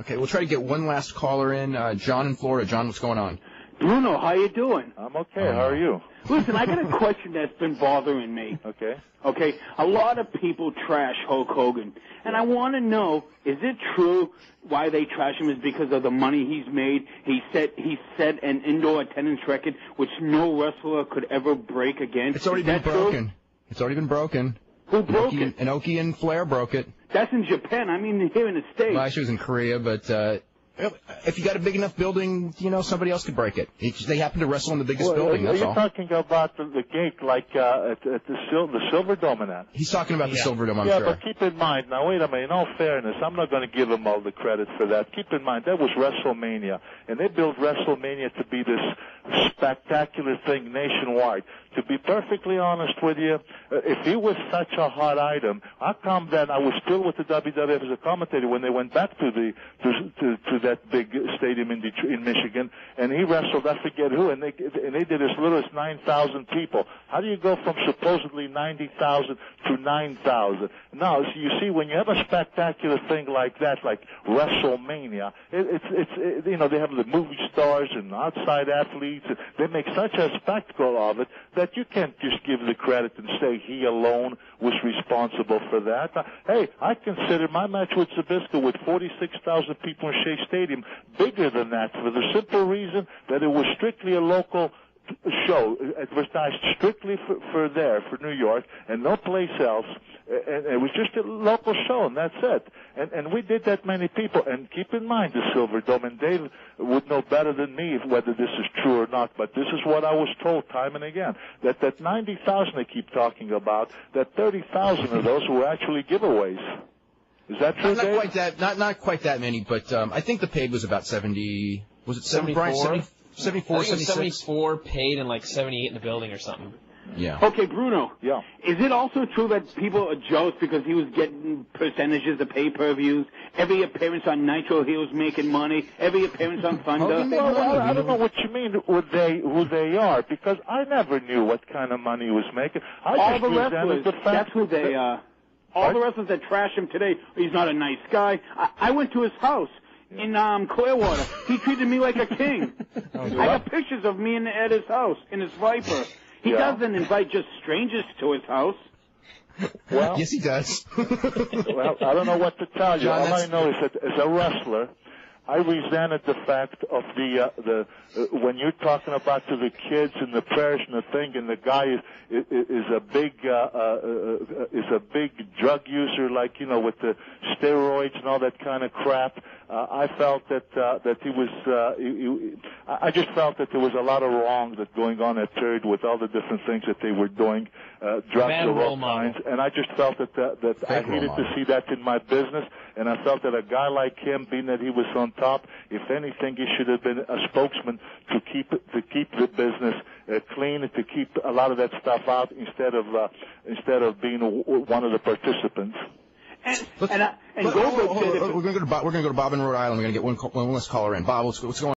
Okay, we'll try to get one last caller in. John in Florida. John, what's going on? Bruno, how you doing? I'm okay. How are you? Listen, I got a question that's been bothering me. Okay. Okay, a lot of people trash Hulk Hogan, and I want to know, is it true why they trash him is because of the money he's made? He set an indoor attendance record which no wrestler could ever break again. It's already been broken. True? It's already been broken. Who broke it? Inoki and Flair broke it. That's in Japan. I mean, here in the States. Well, actually, it was in Korea, but if you got a big enough building, somebody else could break it. They happen to wrestle in the biggest building, that's all. Are you talking about the gate like at the Silver Dome and that? He's talking about the Silver Dome, I'm sure. Yeah, but keep in mind, now wait a minute, in all fairness, I'm not going to give him all the credit for that. Keep in mind, that was WrestleMania, and they built WrestleMania to be this spectacular thing nationwide. To be perfectly honest with you, if he was such a hot item, how come then I was still with the WWF as a commentator when they went back to that big stadium in Michigan, and he wrestled I forget who, and they did as little as 9,000 people. How do you go from supposedly 90,000 to 9,000? Now, you see, when you have a spectacular thing like that, like WrestleMania, it's they have the movie stars and outside athletes, and they make such a spectacle of it that you can't just give the credit and say he alone was responsible for that. Hey, I consider my match with Zbyszko with 46,000 people in Shea Stadium bigger than that for the simple reason that it was strictly a local show, advertised strictly for New York and no place else. And it was just a local show, and that's it. And we did that many people. And keep in mind the Silver Dome, and Dave would know better than me whether this is true or not, but this is what I was told time and again, that 90,000 they keep talking about, that 30,000 of those were actually giveaways. Is that true, not Dave? Quite that, not quite that many, but I think the paid was about 70. Was it 74? 74, I think it was 76? 74 paid and like 78 in the building or something. Yeah. Okay, Bruno. Yeah. Is it also true that people are jealous because he was getting percentages of pay-per-views? Every appearance on Nitro, he was making money. Every appearance on Thunder. Well, I don't know what you mean who they are, because I never knew what kind of money he was making. All the wrestlers, that's who they are. All the wrestlers that trash him today, he's not a nice guy. I went to his house in Clearwater. He treated me like a king. I got pictures of me at his house in his Viper. He doesn't invite just strangers to his house. Well, yes, he does. Well, I don't know what to tell you. All I know is that as a wrestler, I resented the fact of the when you're talking about to the kids and the prayers and the thing, and the guy is a big drug user, like with the steroids and all that kind of crap. I felt that he was. I just felt that there was a lot of wrong that going on at Third with all the different things that they were doing, drugs of all kinds, and I just felt that I needed to see that in my business, and I felt that a guy like him, being that he was on top, if anything, he should have been a spokesman to keep the business clean and to keep a lot of that stuff out instead of being one of the participants. We're going to go to Bob in Rhode Island. We're going to get one last caller in. Bob, what's going on?